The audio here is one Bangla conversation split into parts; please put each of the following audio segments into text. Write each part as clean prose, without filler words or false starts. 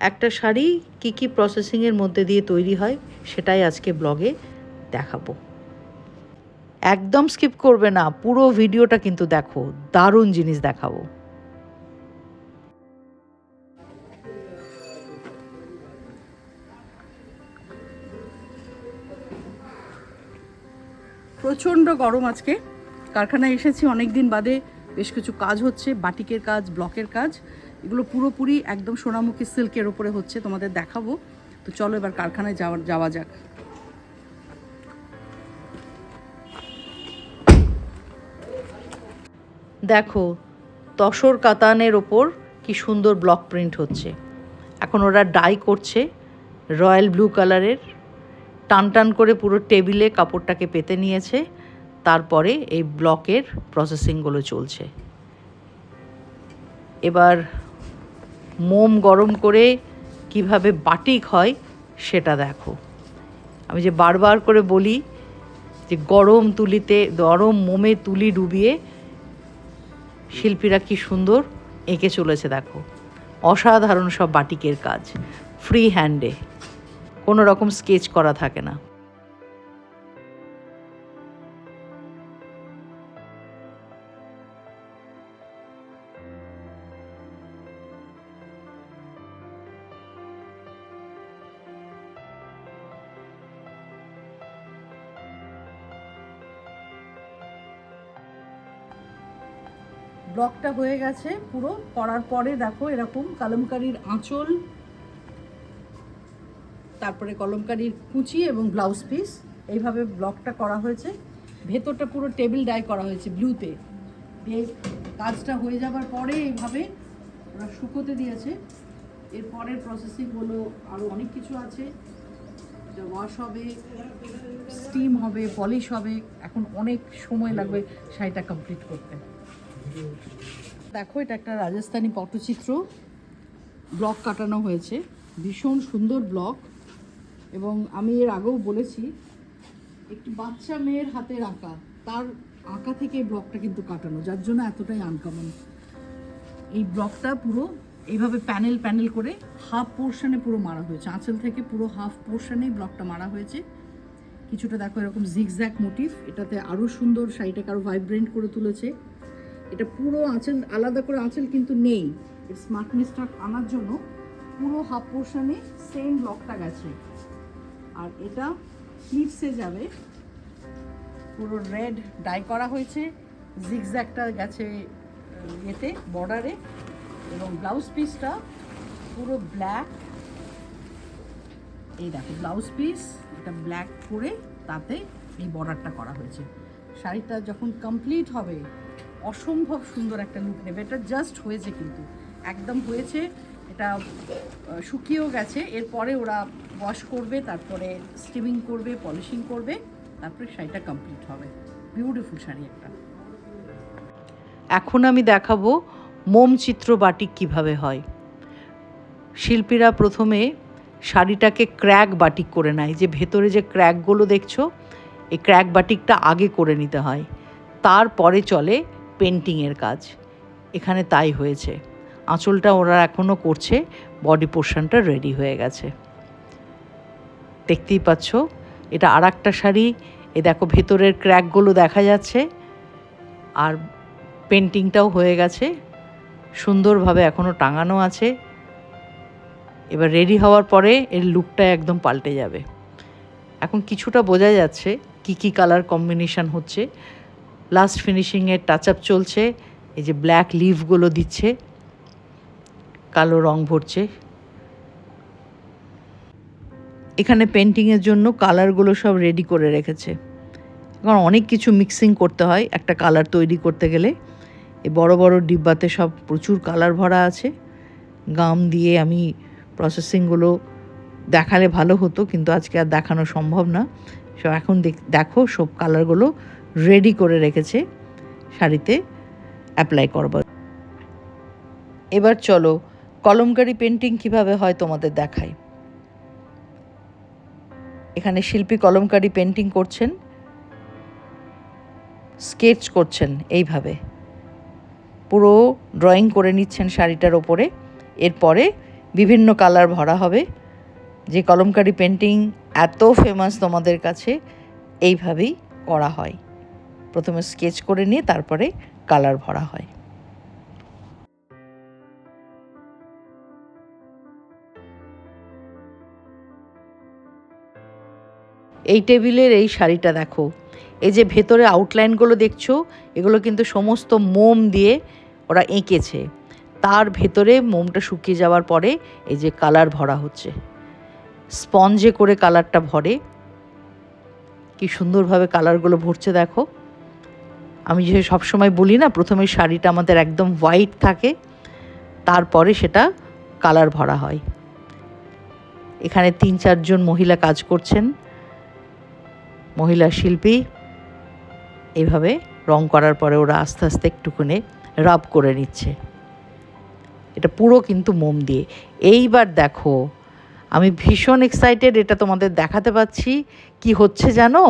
একটা শাড়ি কী কী প্রসেসিংয়ের মধ্যে দিয়ে তৈরি হয় সেটাই আজকে ব্লগে দেখাবো। একদম স্কিপ করবে না, পুরো ভিডিওটা কিন্তু দেখো, দারুণ জিনিস দেখাবো। প্রচণ্ড গরম আজকে। কারখানায় এসেছি অনেক দিন বাদে, বেশ কিছু কাজ হচ্ছে, বাটিকের কাজ, ব্লকের কাজ, এগুলো পুরোপুরি একদম সোনামুখী সিল্কের ওপরে হচ্ছে, তোমাদের দেখাবো। তো চলো এবার কারখানায় যাওয়া যাক। দেখো তসর কাতানের ওপর কি সুন্দর ব্লক প্রিন্ট হচ্ছে। এখন ওরা ডাই করছে রয়্যাল ব্লু কালারের, টান টান করে পুরো টেবিলে কাপড়টাকে পেতে নিয়েছে। তারপরে এই ব্লকের প্রসেসিংগুলো চলছে। এবার মোম গরম করে কিভাবে বাটিক হয় সেটা দেখো। আমি যে বারবার করে বলি যে গরম মোমে তুলি ডুবিয়ে শিল্পীরা কি সুন্দর এঁকে চলেছে দেখো। অসাধারণ সব বাটিকের কাজ, ফ্রি হ্যান্ডে, কোনো রকম স্কেচ করা থাকে না। ব্লকটা হয়ে গেছে পুরো, করার পরে দেখো এরকম কলমকারির আঁচল, তারপরে কলমকারির কুচি এবং ব্লাউজ পিস, এইভাবে ব্লকটা করা হয়েছে। ভেতরটা পুরো টেবিল ডাই করা হয়েছে ব্লুতে। দিয়ে কাজটা হয়ে যাবার পরে এইভাবে ওরা শুকোতে দিয়েছে। এরপরের প্রসেসিংগুলো আরও অনেক কিছু আছে, ওয়াশ হবে, স্টিম হবে, পলিশ হবে। এখন অনেক সময় লাগবে শাড়িটা কমপ্লিট করতে। দেখো এটা একটা রাজস্থানি পটচিত্র, ব্লক কাটানো হয়েছে, ভীষণ সুন্দর ব্লক। এবং আমি এর আগেও বলেছি, একটি বাচ্চা মেয়ের হাতের আঁকা, তার আঁকা থেকে এই ব্লকটা কিন্তু কাটানো, যার জন্য এতটাই আনকমন। এই ব্লকটা পুরো এইভাবে প্যানেল প্যানেল করে হাফ পোর্শনে পুরো মারা হয়েছে, আঁচল থেকে পুরো হাফ পোর্শনে ব্লকটা মারা হয়েছে। কিছুটা দেখো এরকম জিগজ্যাগ মোটিভ, এটাতে আরও সুন্দর শাড়িটাকে আরও ভাইব্রেন্ট করে তুলেছে। এটা পুরো আঁচল, আলাদা করে আঁচল কিন্তু নেই, স্মার্টনেসটা আনার জন্য পুরো হাফ পোর্শনে সেম ব্লকটা গেছে। আর এটা স্লিভসে যাবে, পুরো রেড ডাই করা হয়েছে, জিগজ্যাগটা গেছে এতে বর্ডারে, এবং ব্লাউজ পিসটা পুরো ব্ল্যাক। এই দেখো ব্লাউজ পিস, এটা ব্ল্যাক করে তাতে এই বর্ডারটা করা হয়েছে। শাড়িটা যখন কমপ্লিট হবে অসম্ভব সুন্দর একটা লুক নেবে। এটা জাস্ট হয়েছে, কিন্তু একদম হয়েছে, এটা শুকিয়েও গেছে। এরপরে ওরা ওয়াশ করবে, তারপরে স্টিমিং করবে, পলিশিং করবে, তারপরে শাড়িটা কমপ্লিট হবে। বিউটিফুল শাড়ি একটা। এখন আমি দেখাবো মোম চিত্র বাটিক কিভাবে হয়। শিল্পীরা প্রথমে শাড়িটাকে ক্র্যাক বাটিক করে নেয়, যে ভেতরে যে ক্র্যাকগুলো দেখছো, এই ক্র্যাক বাটিকটা আগে করে নিতে হয়, তারপরে চলে পেন্টিংয়ের কাজ। এখানে তাই হয়েছে। আঁচলটা ওরা এখনও করছে, বডি পোর্শনটা রেডি হয়ে গেছে, দেখতেই পাচ্ছ। এটা আর একটা শাড়ি, এ দেখো ভেতরের ক্র্যাকগুলো দেখা যাচ্ছে, আর পেন্টিংটাও হয়ে গেছে, সুন্দরভাবে এখনও টাঙানো আছে। এবার রেডি হওয়ার পরে এর লুকটা একদম পাল্টে যাবে। এখন কিছুটা বোঝা যাচ্ছে কি কি কালার কম্বিনেশান হচ্ছে। লাস্ট ফিনিশিংয়ের টাচ আপ চলছে, এই যে ব্ল্যাক লিভগুলো দিচ্ছে, কালো রং ভরছে। এখানে পেন্টিংয়ের জন্য কালারগুলো সব রেডি করে রেখেছে। এখন অনেক কিছু মিক্সিং করতে হয় একটা কালার তৈরি করতে গেলে। এই বড় বড় ডিব্বাতে সব প্রচুর কালার ভরা আছে। গাম দিয়ে আমি প্রসেসিংগুলো দেখালে ভালো হতো, কিন্তু আজকে আর দেখানো সম্ভব না। সো এখন দেখো সব কালারগুলো রেডি করে রেখেছে শাড়িতে অ্যাপ্লাই করবার। এবার চলো কলমকারি পেন্টিং কিভাবে হয় তোমাদের দেখাই। এখানে শিল্পী কলমকারি পেন্টিং করছেন, স্কেচ করছেন, এইভাবে পুরো ড্রয়িং করে নিচ্ছেন শাড়িটার ওপরে। এরপরে বিভিন্ন কালার ভরা হবে। যে কলমকারি পেন্টিং এত ফেমাস তোমাদের কাছে, এইভাবেই করা হয়। প্রথমে স্কেচ করে নিয়ে তারপরে কালার ভরা হয়। এই টেবিলের এই শাড়িটা দেখো, এই যে ভেতরে আউটলাইনগুলো দেখছো, এগুলো কিন্তু সমস্ত মোম দিয়ে ওরা এঁকেছে। তার ভেতরে মোমটা শুকিয়ে যাওয়ার পরে এই যে কালার ভরা হচ্ছে, স্পঞ্জে করে কালারটা ভরে। কি সুন্দরভাবে কালারগুলো ভরছে দেখো। আমি যে সবসময় বলি না, প্রথমে শাড়িটা আমাদের একদম হোয়াইট থাকে, তারপরে সেটা কালার ভরা হয়। এখানে 3-4 জন মহিলা কাজ করছেন, মহিলা শিল্পী। এইভাবে রং করার পরে ওরা আস্তে আস্তে একটুখানি রাব করে নিচ্ছে। এটা পুরো কিন্তু মোম দিয়ে। এইবার দেখো, আমি ভীষণ এক্সাইটেড, এটা তোমাদের দেখাতে পাচ্ছি। কি হচ্ছে জানো?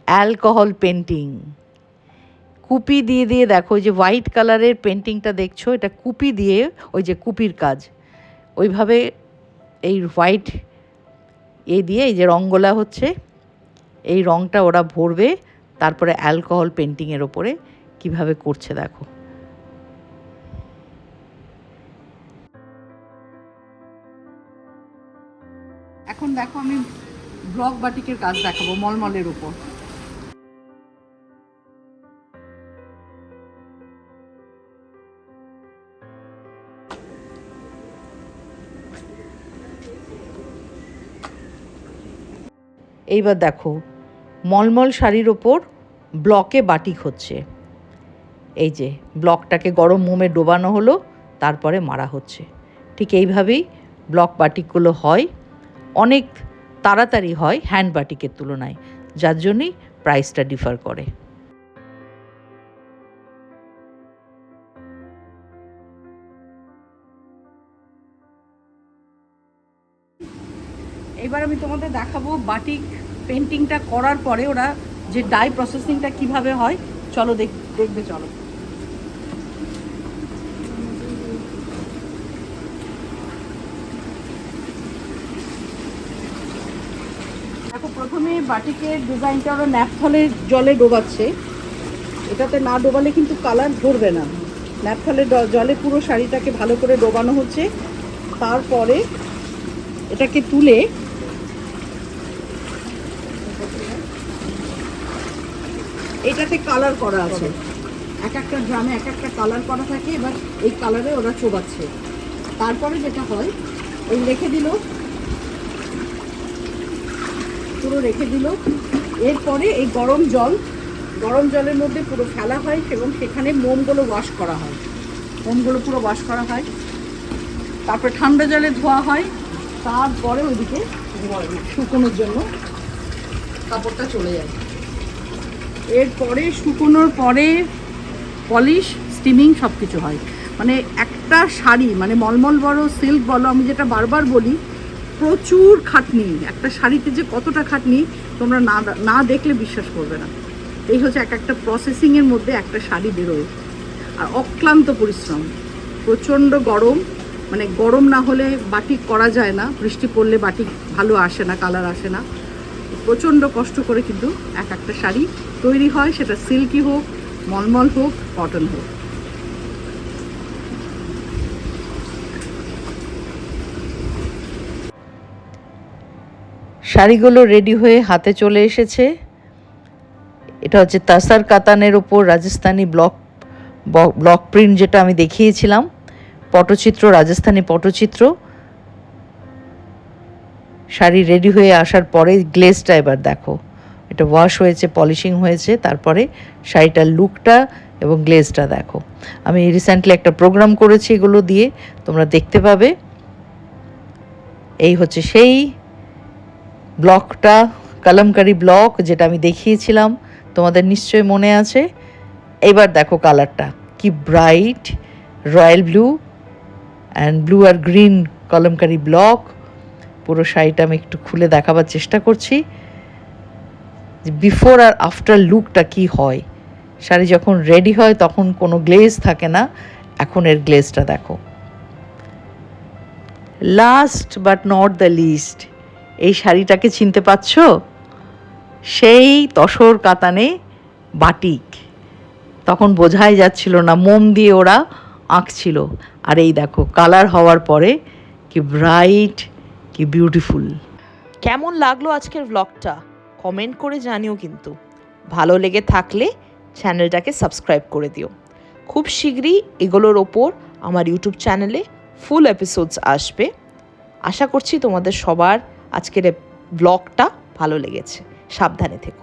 Alcohol painting. কুপি দিয়ে দিয়ে দেখো, ওই যে হোয়াইট কালারের পেন্টিংটা দেখছো, এটা কুপি দিয়ে, ওই যে কুপির কাজ, ওইভাবে এই হোয়াইট দিয়ে এই যে রঙগুলা হচ্ছে, এই রঙটা ওরা ভরবে, তারপরে অ্যালকোহল পেন্টিংয়ের ওপরে কিভাবে করছে দেখো। এখন দেখো আমি ব্লক বাটিকের কাজ দেখাবো মলমলের উপর। এইবার দেখো, মলমল শাড়ির ওপর ব্লকে বাটিক হচ্ছে। এই যে ব্লকটাকে গরম মোমে ডোবানো হলো, তারপরে মারা হচ্ছে। ঠিক এইভাবেই ব্লক বাটিকগুলো হয়। অনেক তাড়াতাড়ি হয় হ্যান্ড বাটিকের তুলনায়, যার জন্যই প্রাইসটা ডিফার করে। এবার আমি তোমাদের দেখাবো বাটিক পেন্টিংটা করার পরে ওরা যে ডাই প্রসেসিংটা কিভাবে হয়। চলো দেখবে চলো। দেখো, প্রথমে বাটিকের ডিজাইনটা ওরা ন্যাপথলের জলে ডোবাচ্ছে। এটাতে না ডোবালে কিন্তু কালার ধরবে না। ন্যাপথলের জলে পুরো শাড়িটাকে ভালো করে ডোবানো হচ্ছে। তারপরে এটাকে তুলে এটাতে কালার করা আছে। এক একটা ড্রামে এক একটা কালার করা থাকে। এবার এই কালারে ওরা চোবাচ্ছে। তারপরে যেটা হয়, এই রেখে দিল, পুরো রেখে দিল। এরপরে এই গরম জলের মধ্যে পুরো ফেলা হয় এবং সেখানে মোমগুলো ওয়াশ করা হয়। মোমগুলো পুরো ওয়াশ করা হয়, তারপরে ঠান্ডা জলে ধোয়া হয়। তারপরে ওইদিকে শুকোনোর জন্য কাপড়টা চলে যায়। এরপরে শুকোনোর পরে পলিশ, স্টিমিং সব কিছু হয়। মানে একটা শাড়ি, মানে মলমল বলো সিল্ক বলো, আমি যেটা বারবার বলি, প্রচুর খাটনি। একটা শাড়িতে যে কতটা খাটনি তোমরা না দেখলে বিশ্বাস করবে না। এই হচ্ছে এক একটা প্রসেসিংয়ের মধ্যে একটা শাড়ি বেরোয়। আর অক্লান্ত পরিশ্রম, প্রচণ্ড গরম। মানে গরম না হলে বাটিক করা যায় না। বৃষ্টি পড়লে বাটিক ভালো আসে না, কালার আসে না। প্রচণ্ড কষ্ট করে কিন্তু এক একটা শাড়ি তৈরি হয়, সেটা সিল্কি হোক, মলমল হোক, কটন হোক। শাড়িগুলো রেডি হয়ে হাতে চলে এসেছে। এটা হচ্ছে তাসার কাতানের ওপর রাজস্থানি ব্লক প্রিন্ট, যেটা আমি দেখিয়েছিলাম, পটচিত্র, রাজস্থানি পটচিত্র। শাড়ি রেডি হয়ে আসার পরে গ্লেজটা এবার দেখো, এটা ওয়াশ হয়েছে, পলিশিং হয়েছে, তারপরে শাড়িটার লুকটা এবং গ্লেজটা দেখো। আমি রিসেন্টলি একটা প্রোগ্রাম করেছি এগুলো দিয়ে, তোমরা দেখতে পাবে। এই হচ্ছে সেই ব্লকটা, কলমকারি ব্লক, যেটা আমি দেখিয়েছিলাম, তোমাদের নিশ্চয়ই মনে আছে। এবার দেখো কালারটা কি bright, royal blue and blue আর গ্রিন কলমকারি ব্লক। পুরো শাড়িটা আমি একটু খুলে দেখাবার চেষ্টা করছি যে বিফোর আর আফটার লুকটা কি হয়। শাড়ি যখন রেডি হয় তখন কোনো গ্লেজ থাকে না, এখন এর গ্লেজটা দেখো। Last but not the least, এই শাড়িটাকে চিনতে পারছো? সেই তসর কাতানে বাটিক। তখন বোঝাই যাচ্ছিল না, মোম দিয়ে ওরা আঁকছিল। আর এই দেখো কালার হওয়ার পরে কি ব্রাইট, কি বিউটিফুল। কেমন লাগলো আজকের ব্লগটা কমেন্ট করে জানিও, কিন্তু ভালো লেগে থাকলে চ্যানেলটাকে সাবস্ক্রাইব করে দিও। খুব শীঘ্রই এগুলোর ওপর আমার ইউটিউব চ্যানেলে ফুল এপিসোডস আসবে। আশা করছি তোমাদের সবার আজকের ব্লগটা ভালো লেগেছে। সাবধানে থেকো।